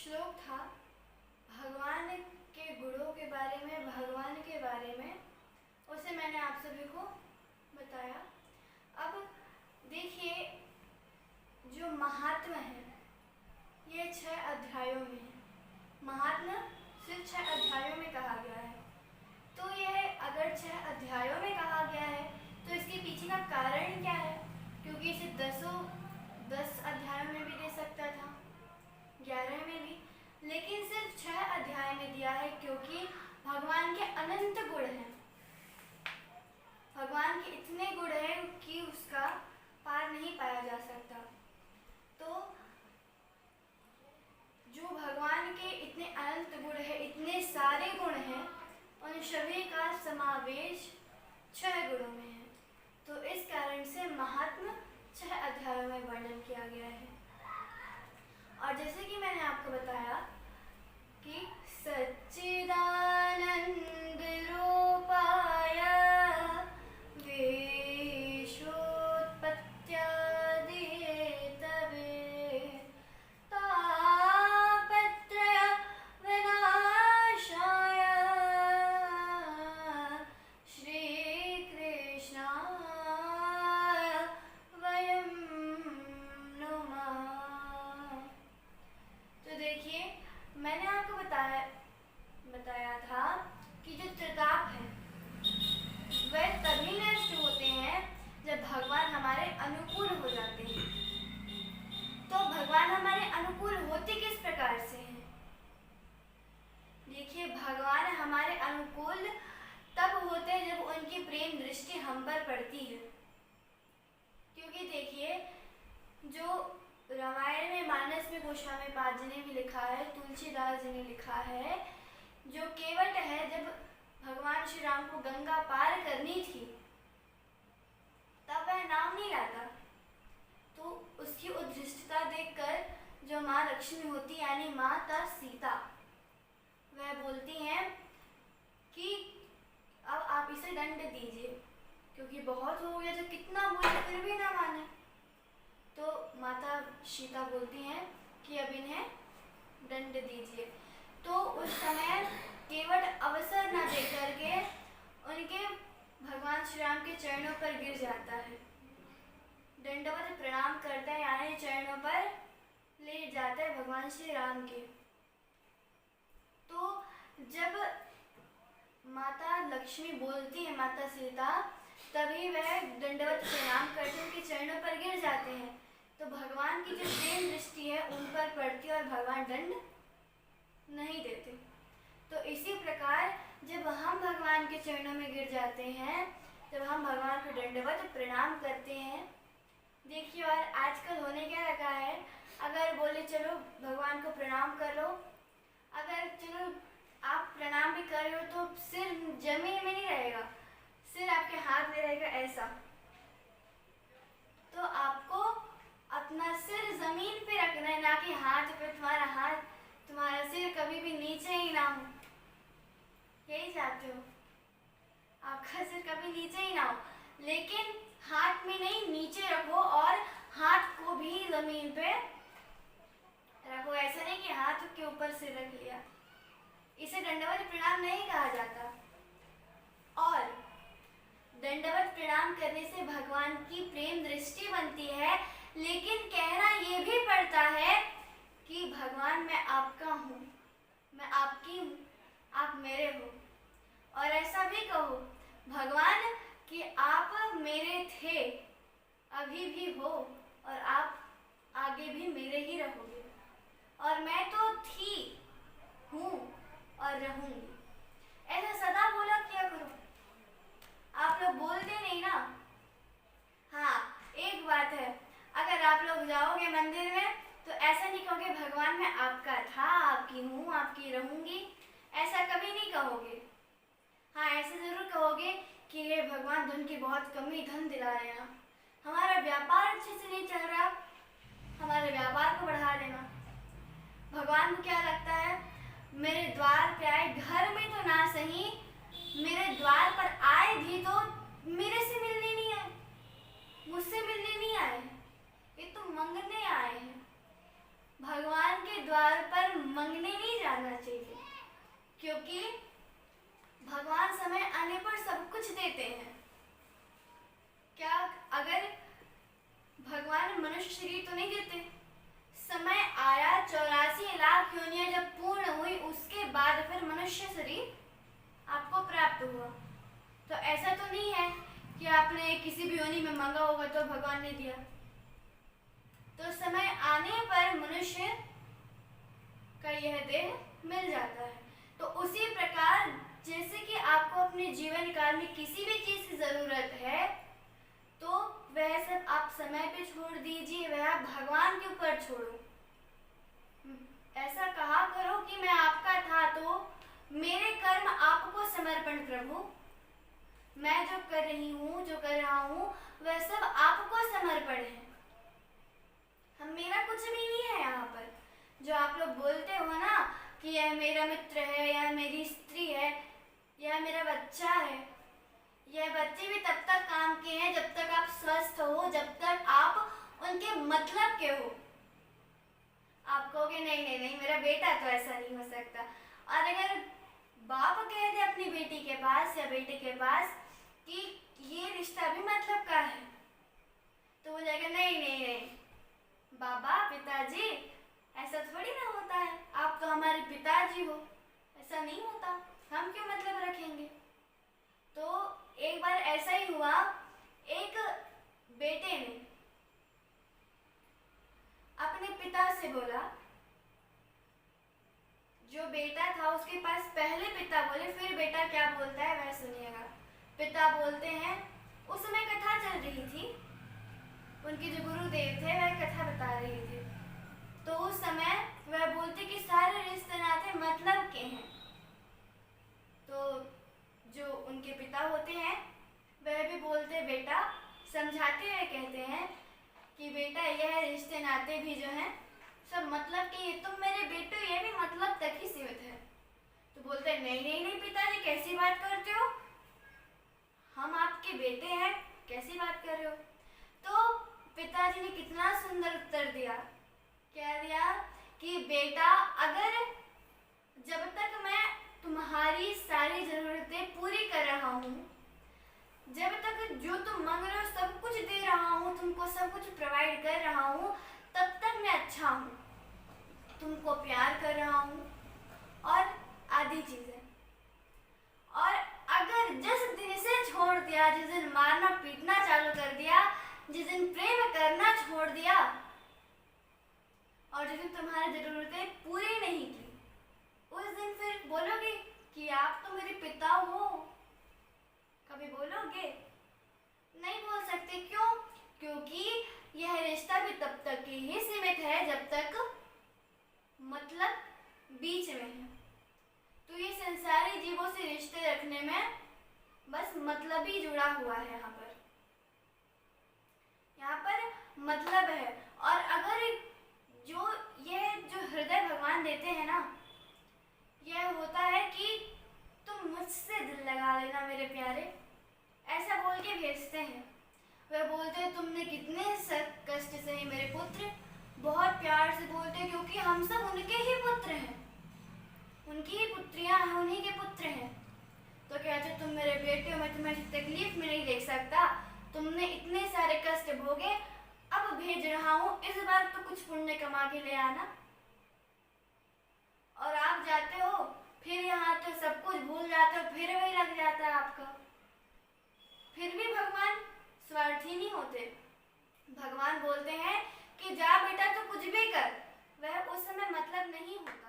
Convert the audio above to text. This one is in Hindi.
श्लोक था भगवान के गुणों के बारे में, भगवान के बारे में, उसे मैंने आप सभी को बताया। अब देखिए, जो महात्मा है ये 6 अध्यायों में है। महात्मा सिर्फ 6 अध्यायों में कहा गया है। तो यह अगर 6 अध्यायों में कहा गया है तो इसके पीछे का कारण क्या है? क्योंकि इसे 10 अध्यायों में भी दे सकता था, 11 में भी, लेकिन सिर्फ 6 अध्याय में दिया है क्योंकि भगवान के अनंत गुण हैं। भगवान के इतने गुण हैं कि उसका पार नहीं पाया जा सकता। तो जो भगवान के इतने अनंत गुण हैं, इतने सारे गुण हैं, उन सभी का समावेश 6 गुणों में है। तो इस कारण से महात्मा 6 अध्यायों में वर्णन किया गया है। और जैसे कि मैंने आपको बताया कि सच्चिदानंद रूपाय विश्वोत्पत्त्यादिहेतवे तापत्रय विनाशाय श्रीकृष्णाय वयं नुमः। तो देखिए, मैंने आपको बताया था कि जो त्रिताप है वह तभी नष्ट होते हैं जब भगवान हमारे अनुकूल हो जाते हैं। तो भगवान हमारे अनुकूल होते किस प्रकार से हैं? देखिए, भगवान हमारे अनुकूल तब होते हैं जब उनकी प्रेम दृष्टि हम पर पड़ती है। क्योंकि देखिए, जो रामायण में मानस में गोस्वामी पाद जी ने भी लिखा है, तुलसीदास जी ने लिखा है, जो केवट है जब भगवान श्री राम को गंगा पार करनी थी तब वह नाव नहीं लाता। तो उसकी उद्दृष्टता देखकर जो माँ लक्ष्मी होती यानी माता सीता, वह बोलती हैं कि अब आप इसे दंड दीजिए क्योंकि बहुत हो गया, तो कितना बोले फिर भी ना माने। तो माता सीता बोलती हैं कि अब इन्हें दंड दीजिए। तो उस समय केवट अवसर न दे करके उनके भगवान श्री राम के चरणों पर गिर जाता है, दंडवत प्रणाम करता है, यानी चरणों पर लेट जाता है भगवान श्री राम के। तो जब माता लक्ष्मी बोलती है माता सीता, तभी वह दंडवत प्रणाम करते उनके चरणों पर गिर जाते हैं। तो भगवान की जो प्रेम दृष्टि है उन पर पड़ती है और भगवान दंड नहीं देते। तो इसी प्रकार जब हम भगवान के चरणों में गिर जाते हैं तब हम भगवान को दंडवत प्रणाम करते हैं। देखिए, और आजकल होने क्या लगा है, अगर बोले चलो भगवान को प्रणाम कर लो, अगर चलो आप प्रणाम भी कर रहे हो तो सिर जमीन में नहीं रहेगा, सिर आपके हाथ में रहेगा ऐसा। तो आपको अपना सिर जमीन पे रखना है, ना कि हाथ पे। तुम्हारा सिर कभी भी नीचे ही ना हो, यही चाहते हो, आपका सिर कभी नीचे ही ना हो। लेकिन हाथ में नहीं, नीचे रखो और हाथ को भी जमीन पे रखो। ऐसा नहीं कि हाथ के ऊपर सिर रख लिया, इसे दंडवत प्रणाम नहीं कहा जाता। और दंडवत प्रणाम करने से भगवान की प्रेम दृष्टि बनती है, लेकिन कहना ये भी पड़ता है कि भगवान मैं आपका हूँ, मैं आपकी हूँ, आप मेरे हो। और ऐसा भी कहो भगवान कि आप मेरे थे, अभी भी हो, और आप आगे भी मेरे ही रहोगे, और मैं तो थी, हूँ और रहूँगी। ऐसा सदा बोला किया करो। आप लोग बोलते नहीं ना। हाँ, एक बात है, अगर आप लोग जाओगे मंदिर में तो ऐसा नहीं कहोगे भगवान मैं आपका था, आपकी हूँ, आपकी रहूँगी, ऐसा कभी नहीं कहोगे। हाँ, ऐसा ज़रूर कहोगे कि ये भगवान धन की बहुत कमी, धन दिला रहे हैं, हमारा व्यापार अच्छे से नहीं चल रहा, हमारे व्यापार को बढ़ा देना। भगवान को क्या लगता है, मेरे द्वार पे आए, घर में तो ना सही, मेरे द्वार पर आए भी तो मेरे से मिलने नहीं आए, मुझसे मिलने नहीं आए, ये तो मंगने आए हैं। भगवान के द्वार पर शरीर तो नहीं देते। समय आया 84 लाख योनियां जब पूर्ण हुई, उसके बाद फिर मनुष्य शरीर आपको प्राप्त हुआ। तो ऐसा तो नहीं है कि आपने किसी भी योनि में मांगा होगा तो भगवान ने दिया। तो समय आने पर मनुष्य का यह देह मिल जाता है। तो उसी प्रकार जैसे कि आपको अपने जीवन काल में किसी भी चीज की जरूरत है, तो वह सब आप समय पे छोड़ दीजिए, वह आप भगवान के ऊपर छोड़ो। ऐसा कहा करो कि मैं आपका था तो मेरे कर्म आपको समर्पण प्रभु। मैं जो कर रही हूँ, जो कर रहा हूँ, वह सब आपको समर्पण है। हम मेरा कुछ भी नहीं है यहाँ पर। जो आप लोग बोलते हो ना कि यह मेरा मित्र है, यह मेरी स्त्री है, यह मेरा बच्चा है, यह बच्चे भी तब तक काम के हैं जब तक आप स्वस्थ हो, जब तक आप उनके मतलब के हो। आप कहोगे नहीं नहीं नहीं, मेरा बेटा तो ऐसा नहीं हो सकता। और अगर बाप कह दे अपनी बेटी के पास या बेटे के पास कि ये रिश्ता भी मतलब का है, तो वो जाएगा नहीं नहीं नहीं बाबा पिताजी, ऐसा थोड़ी ना होता है, आप तो हमारे पिताजी हो, ऐसा नहीं होता, हम क्यों मतलब रखेंगे। तो एक बार ऐसा ही हुआ, एक बेटे ने अपने पिता से बोला, जो बेटा था उसके पास पहले पिता बोले, फिर बेटा क्या बोलता है वह सुनिएगा। पिता बोलते हैं, उस समय कथा चल रही थी, उनके जो गुरुदेव थे वह कथा बता रहे थे। तो उस समय वह बोलते कि सारे रिश्ते नाते मतलब के हैं। तो जो उनके पिता होते हैं वह भी बोलते, बेटा समझाते हुए कहते हैं कि बेटा यह रिश्ते नाते भी जो हैं सब मतलब के, तुम मेरे बेटे ये भी मतलब तक ही सीमित है। तो बोलते नहीं नहीं नहीं पिताजी, कैसी बात करते हो, हम आपके बेटे हैं, कैसी बात कर रहे हो। तो पिताजी ने कितना सुंदर उत्तर दिया, कह दिया कि बेटा अगर जब तक मैं तुम्हारी सारी जरूरतें पूरी कर रहा हूँ, जब तक जो तुम मांग रहे हो सब कुछ दे रहा हूँ, तुमको सब कुछ प्रोवाइड कर रहा हूँ, तब तक मैं अच्छा हूँ, तुमको प्यार कर रहा हूँ और आदि चीजें। और अगर जिस दिन से छोड़ दिया, जिस दिन मारना पीटना चालू कर दिया, जिस दिन प्रेम करना छोड़ दिया और जिस दिन तुम्हारी जरूरतें पूरी नहीं की, उस दिन फिर बोलोगे कि आप तो मेरे पिता हो, कभी बोलोगे? नहीं बोल सकते। क्यों? क्योंकि यह रिश्ता भी तब तक ही सीमित है जब तक मतलब बीच में है। तो ये संसारी जीवों से रिश्ते रखने में बस मतलब ही जुड़ा हुआ है। यहाँ पर मतलब है। और अगर जो हृदय भगवान देते हैं ना, यह होता है कि तुम मुझसे दिल लगा लेना मेरे प्यारे, ऐसा बोल के भेजते हैं। वह बोलते हैं तुमने कितने कष्ट सहे मेरे पुत्र, बहुत प्यार से बोलते हैं, क्योंकि हम सब उनके ही पुत्र हैं, उनकी ही पुत्रियां हैं, उन्हीं के पुत्र हैं। तो कहते तुम मेरे बेटे हो, मैं तुम्हें तकलीफ में नहीं देख सकता, तुमने इतने सारे कष्ट भोगे, अब भेज रहा हूँ, इस बार तो कुछ पुण्य कमा के ले आना। और आप जाते हो, फिर यहाँ तो सब कुछ भूल जाते हो, फिर वही लग जाता है आपका। फिर भी भगवान स्वार्थी नहीं होते। भगवान बोलते हैं कि जा बेटा तो कुछ भी कर, वह उस समय मतलब नहीं होता।